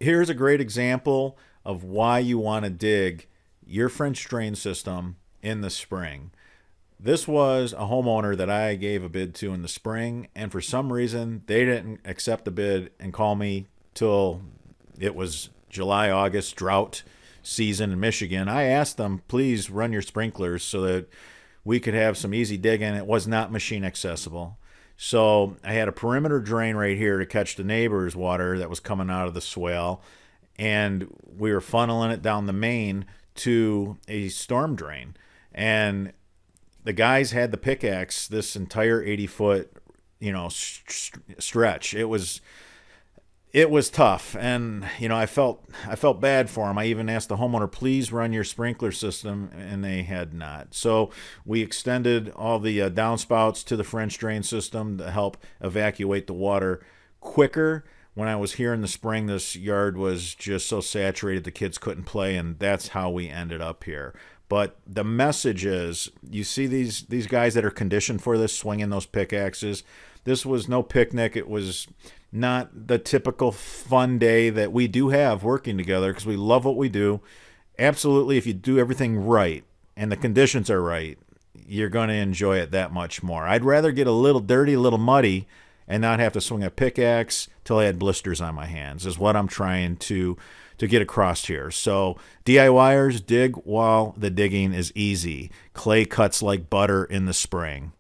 here's a great example of why you want to dig your French drain system in the spring. This was a homeowner that I gave a bid to in the spring, and for some reason, they didn't accept the bid and call me till it was July, August, drought season in Michigan. I asked them, please run your sprinklers so that we could have some easy digging. It was not machine accessible. So I had a perimeter drain right here to catch the neighbor's water that was coming out of the swale, and we were funneling it down the main to a storm drain. And the guys had the pickaxe this entire 80-foot, stretch. It was tough, and I felt bad for them. I even asked the homeowner, please run your sprinkler system, and they had not. So we extended all the downspouts to the French drain system to help evacuate the water quicker. When I was here in the spring, this yard was just so saturated the kids couldn't play, and that's how we ended up here. But the message is, you see these guys that are conditioned for this, swinging those pickaxes. This was no picnic. It was not the typical fun day that we do have working together because we love what we do. Absolutely, if you do everything right and the conditions are right, you're going to enjoy it that much more. I'd rather get a little dirty, a little muddy, and not have to swing a pickaxe till I had blisters on my hands, is what I'm trying to get across here. So DIYers, dig while the digging is easy. Clay cuts like butter in the spring.